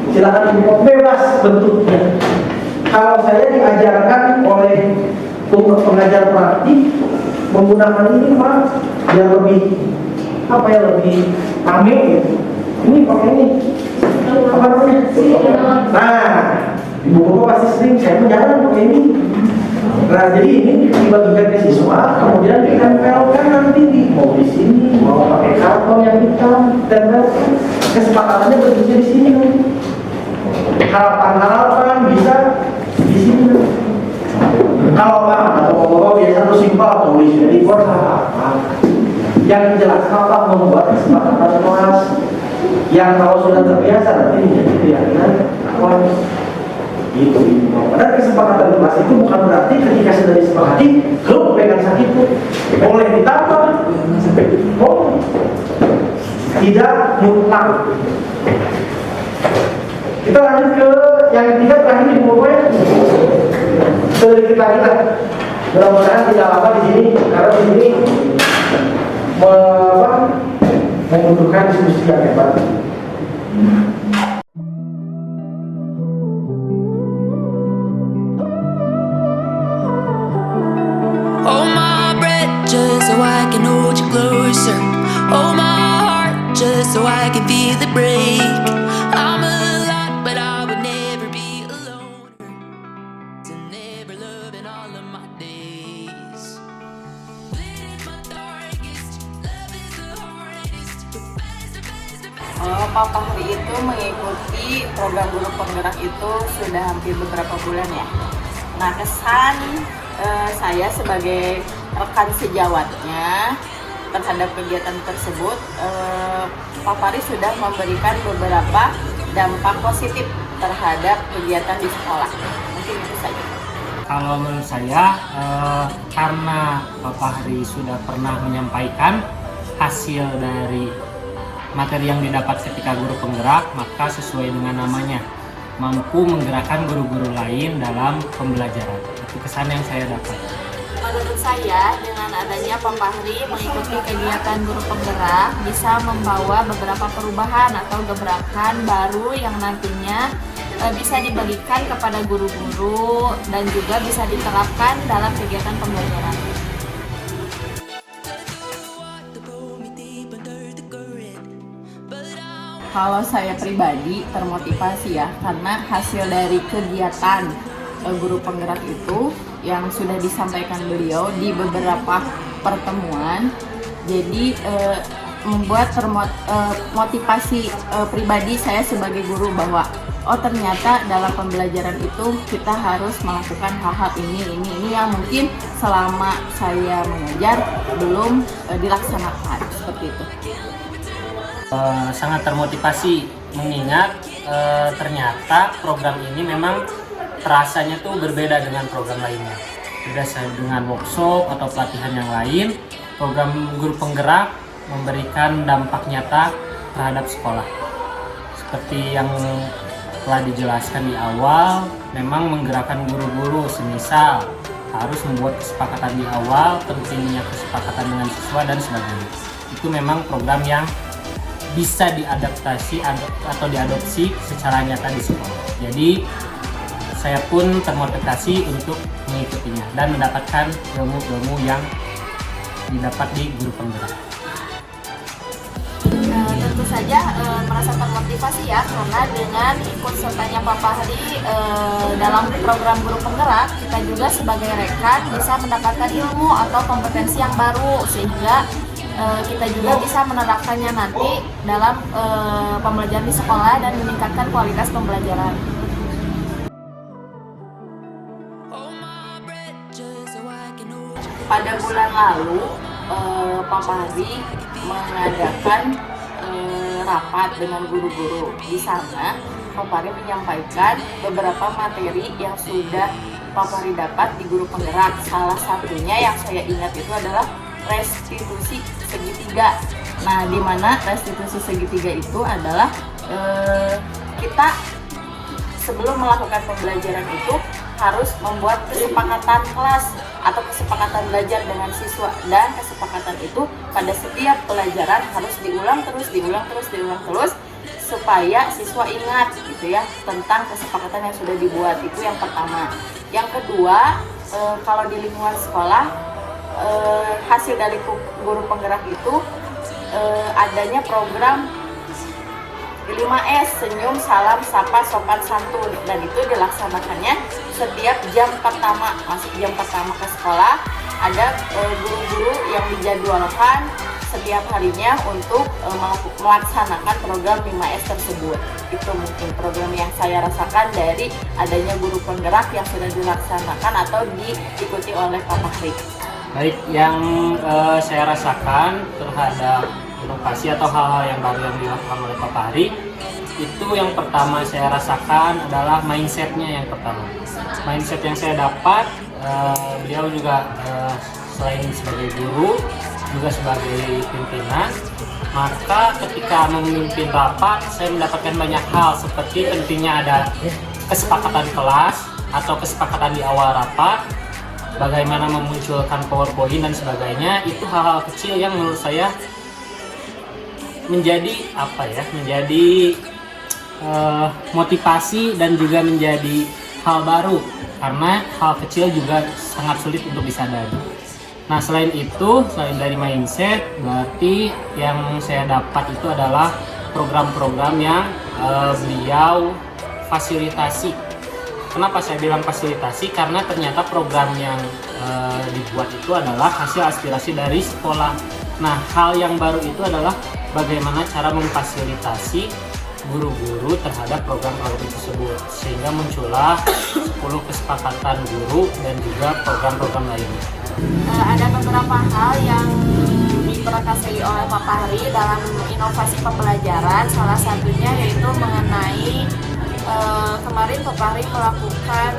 silakan ibu bapak bebas bentuknya. Kalau saya diajarkan oleh pengajar praktik menggunakan ini Pak, yang lebih apa ya, lebih rame gitu. Ini pakai ini apa namanya? Nah, ibu bapak pasti sering saya menyarankan pakai ini. Nah, jadi ini dibagikan ke siswa, kemudian ditempelkan nanti mau di sini, mau pakai karton yang hitam, tempelkan. Kesepakatannya berarti di sini nanti. Harapan bisa di sini. Kalau Pak atau bapak biasa tuh simpel tulis di board apa? Yang jelas apa membuat kesepakatan kelas yang kalau sudah terbiasa nanti menjadi keyakinan kelas. Itu. Dan kesepakatan kelas itu bukan berarti ketika sudah disepakati, klub pegang sakit itu boleh ditambah, boleh. Tidak mutlak. Kita lanjut ke yang ketiga terakhir di buku sedikit lagi lah. Mudah-mudahan tidak lama di sini karena di sini membutuhkan diskusi yang hebat. Hold my breath just so I can hold you closer. Hold my heart just so I can feel it break. I'm a lot, but I would never be alone. Pak Fahri itu mengikuti program guru penggerak itu sudah hampir beberapa bulan ya. Nah, kesan saya sebagai rekan sejawatnya terhadap kegiatan tersebut, Pak Fahri sudah memberikan beberapa dampak positif terhadap kegiatan di sekolah. Mungkin itu saja. Kalau menurut saya, karena Pak Fahri sudah pernah menyampaikan hasil dari materi yang didapat ketika guru penggerak, maka sesuai dengan namanya, mampu menggerakkan guru-guru lain dalam pembelajaran. Itu kesan yang saya dapat. Menurut saya, dengan adanya Pak Fahri mengikuti kegiatan guru penggerak bisa membawa beberapa perubahan atau gebrakan baru yang nantinya bisa dibagikan kepada guru-guru dan juga bisa diterapkan dalam kegiatan pembelajaran. Kalau saya pribadi termotivasi ya, karena hasil dari kegiatan guru penggerak itu yang sudah disampaikan beliau di beberapa pertemuan, jadi membuat motivasi pribadi saya sebagai guru bahwa ternyata dalam pembelajaran itu kita harus melakukan hal-hal ini yang mungkin selama saya mengajar belum dilaksanakan seperti itu. Sangat termotivasi mengingat ternyata program ini memang terasanya tuh berbeda dengan program lainnya. Beda dengan workshop atau pelatihan yang lain, program guru penggerak memberikan dampak nyata terhadap sekolah. Seperti yang telah dijelaskan di awal, memang menggerakkan guru-guru, semisal harus membuat kesepakatan di awal, pentingnya kesepakatan dengan siswa dan sebagainya. Itu memang program yang bisa diadaptasi atau diadopsi secara nyata di sekolah. Jadi saya pun termotivasi untuk mengikutinya dan mendapatkan ilmu-ilmu yang didapat di guru penggerak. Tentu saja merasa termotivasi ya, karena dengan ikut sertanya Pak Fahri dalam program guru penggerak, kita juga sebagai rekan bisa mendapatkan ilmu atau kompetensi yang baru, sehingga kita juga bisa menerapkannya nanti dalam pembelajaran di sekolah dan meningkatkan kualitas pembelajaran. Pada bulan lalu, Pak Fahri mengadakan rapat dengan guru-guru. Di sana, Pak Fahri menyampaikan beberapa materi yang sudah Pak Fahri dapat di guru penggerak. Salah satunya yang saya ingat itu adalah restitusi segitiga. Nah, di mana restitusi segitiga itu adalah kita sebelum melakukan pembelajaran itu harus membuat kesepakatan kelas atau kesepakatan belajar dengan siswa, dan kesepakatan itu pada setiap pelajaran harus diulang terus supaya siswa ingat gitu ya tentang kesepakatan yang sudah dibuat. Itu yang pertama. Yang kedua, kalau di lingkungan sekolah, hasil dari guru penggerak itu adanya program 5S, senyum, salam, sapa, sopan, santun, dan itu dilaksanakannya setiap jam pertama, masuk jam pertama ke sekolah. Ada guru-guru yang dijadwalkan setiap harinya untuk melaksanakan program 5S tersebut. Itu mungkin program yang saya rasakan dari adanya guru penggerak yang sudah dilaksanakan atau diikuti oleh Pak Fahri. Baik, yang saya rasakan terhadap inovasi atau hal-hal yang baru yang dilakukan oleh Pak Fahri, itu yang pertama saya rasakan adalah mindsetnya. Yang pertama, mindset yang saya dapat, beliau juga selain sebagai guru juga sebagai pimpinan, maka ketika memimpin rapat saya mendapatkan banyak hal, seperti pentingnya ada kesepakatan kelas atau kesepakatan di awal rapat, bagaimana memunculkan PowerPoint dan sebagainya. Itu hal-hal kecil yang menurut saya menjadi motivasi dan juga menjadi hal baru, karena hal kecil juga sangat sulit untuk disadari. Nah, selain itu, selain dari mindset, berarti yang saya dapat itu adalah program-program yang beliau fasilitasi. Kenapa saya bilang fasilitasi? Karena ternyata program yang dibuat itu adalah hasil aspirasi dari sekolah. Nah, hal yang baru itu adalah bagaimana cara memfasilitasi guru-guru terhadap program-program tersebut, sehingga muncullah 10 kesepakatan guru dan juga program-program lainnya. Ada beberapa hal yang diperkasai oleh Pak Fahri dalam inovasi pembelajaran, salah satunya yaitu mengenai kemarin Pak Fahri melakukan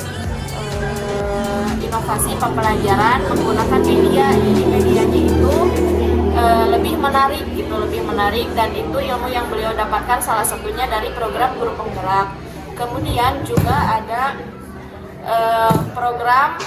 inovasi pembelajaran menggunakan media. Jadi medianya itu lebih menarik dan itu ilmu yang beliau dapatkan salah satunya dari program guru penggerak. Kemudian juga ada program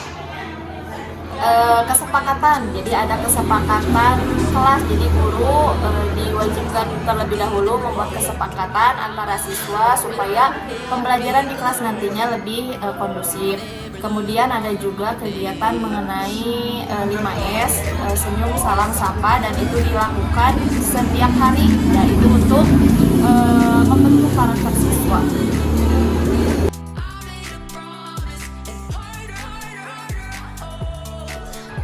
kesepakatan. Jadi ada kesepakatan kelas, jadi guru diwajibkan terlebih dahulu membuat kesepakatan antara siswa supaya pembelajaran di kelas nantinya lebih kondusif. Kemudian ada juga kegiatan mengenai 5S, senyum, salam, sapa, dan itu dilakukan setiap hari, yaitu untuk membentuk karakter siswa.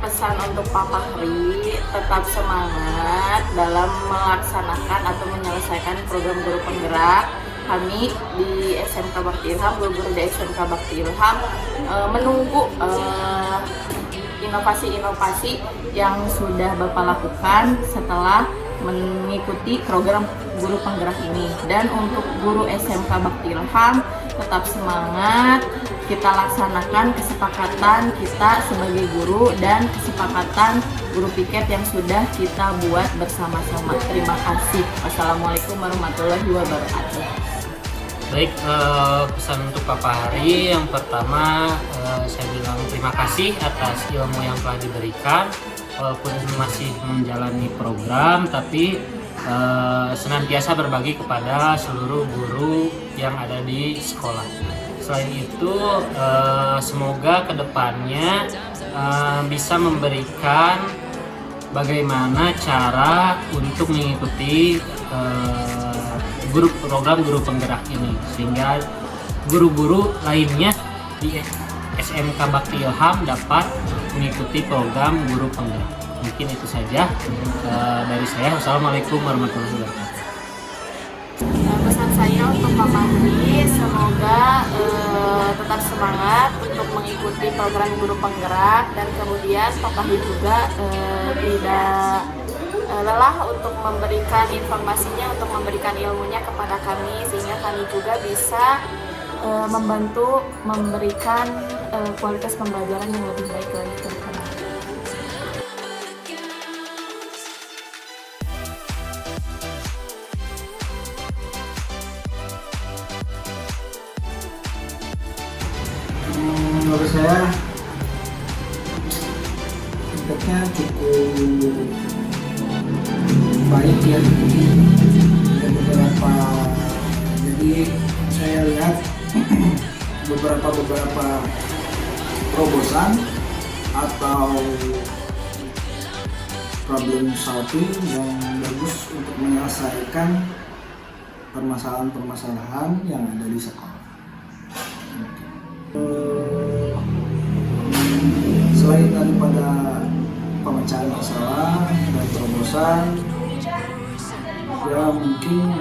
Pesan untuk Pak Fahri, tetap semangat dalam melaksanakan atau menyelesaikan program guru penggerak. Kami di SMK Bakti Ilham, guru-guru di SMK Bakti Ilham menunggu inovasi-inovasi yang sudah Bapak lakukan setelah mengikuti program guru penggerak ini. Dan untuk guru SMK Bakti Ilham, tetap semangat, kita laksanakan kesepakatan kita sebagai guru dan kesepakatan guru piket yang sudah kita buat bersama-sama. Terima kasih. Wassalamualaikum warahmatullahi wabarakatuh. Baik, pesan untuk Pak Fahri, yang pertama saya bilang terima kasih atas ilmu yang telah diberikan. Walaupun masih menjalani program, tapi senantiasa berbagi kepada seluruh guru yang ada di sekolah. Selain itu, semoga kedepannya bisa memberikan bagaimana cara untuk mengikuti program guru penggerak ini, sehingga guru-guru lainnya di SMK Bakti Ilham dapat mengikuti program guru penggerak. Mungkin itu saja dari saya. Wassalamualaikum warahmatullahi wabarakatuh. Pesan saya untuk Pak Fahri, semoga tetap semangat untuk mengikuti program guru penggerak, dan kemudian Pak Fahri juga tidak lelah untuk memberikan informasinya, untuk memberikan ilmunya kepada kami, sehingga kami juga bisa membantu memberikan kualitas pembelajaran yang lebih baik lagi ke depan. Menurut saya impactnya cukup baik ya. Ada beberapa, jadi saya lihat beberapa terobosan atau problem solving yang bagus untuk menyelesaikan permasalahan-permasalahan yang ada di sekolah. Selain daripada pemecahan masalah dan terobosan, ya mungkin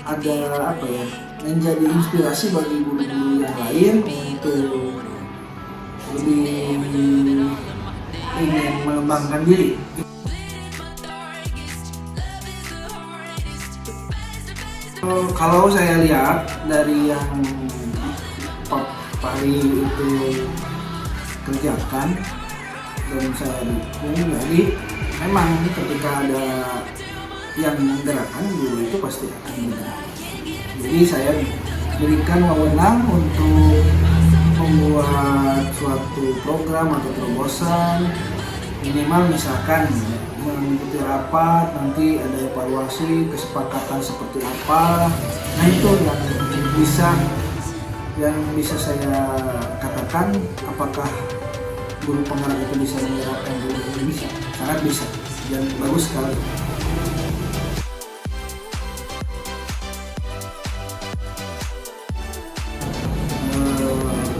ada apa ya, menjadi inspirasi bagi guru-guru yang lain untuk lebih ingin mengembangkan diri. Kalau saya lihat dari yang Pak Fahri itu kerjakan dan saya dukung, jadi memang ketika ada yang menggerakkan, guru itu pasti akan bergerak. Jadi saya berikan wewenang untuk membuat suatu program atau terobosan, minimal misalkan mengikuti rapat, nanti ada evaluasi kesepakatan seperti apa. Nah itu yang bisa saya katakan, apakah guru penggerak itu bisa menggerakkan guru itu? Bisa, sangat bisa, dan bagus sekali.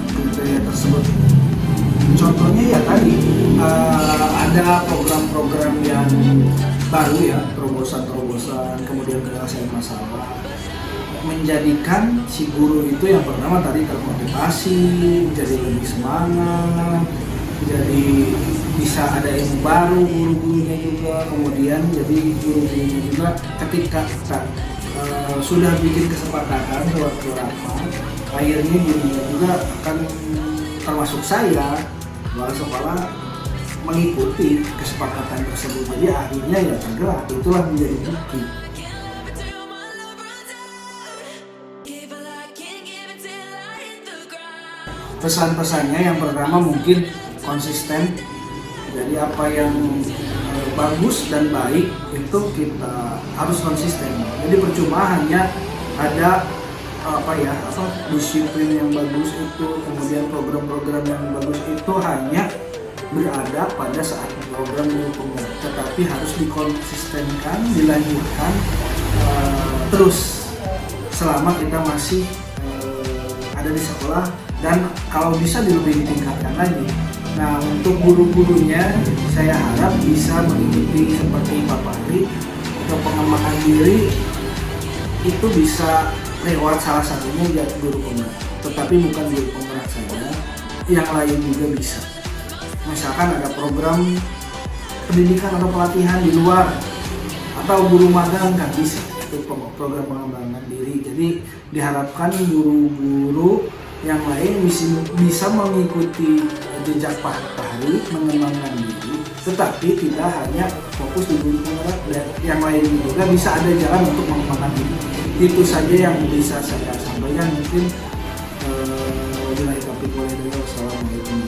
Kriteria tersebut, contohnya ya tadi ada program-program yang baru ya, terobosan-terobosan, kemudian penyelesaian masalah. menjadikan si guru itu yang pertama tadi termotivasi, jadi lebih semangat, jadi bisa ada ilmu baru guru-gurunya juga, kemudian jadi guru-gurunya juga ketika kita sudah bikin kesepakatan waktu rapat, akhirnya gurunya juga akan termasuk saya kepala sekolah mengikuti kesepakatan tersebut, jadi akhirnya ya tergerak, itulah menjadi bukti. Pesan-pesannya yang pertama mungkin konsisten, jadi apa yang bagus dan baik itu kita harus konsisten. Jadi percuma hanya ada disiplin yang bagus itu, kemudian program-program yang bagus itu hanya berada pada saat program guru penggerak, tetapi harus dikonsistenkan, dilanjutkan terus selama kita masih ada di sekolah, dan kalau bisa lebih ditingkatkan lagi. Nah, untuk guru-gurunya saya harap bisa mengikuti seperti Pak Fahri, untuk pengembangan diri itu bisa lewat salah satunya jadi guru penggerak, tetapi bukan guru penggerak saja, yang lain juga bisa. Misalkan ada program pendidikan atau pelatihan di luar, atau guru magang kan bisa, itu program pengembangan diri. Jadi diharapkan guru-guru yang lain bisa mengikuti jejak Pak Fahri, mengembangkan diri, tetapi tidak hanya fokus di guru penggerak, dan yang lain juga bisa ada jalan untuk mengembangkan diri. Itu saja yang bisa saya sampaikan. Mungkin wabillahi taufiq wal hidayah. Wassalamualaikum.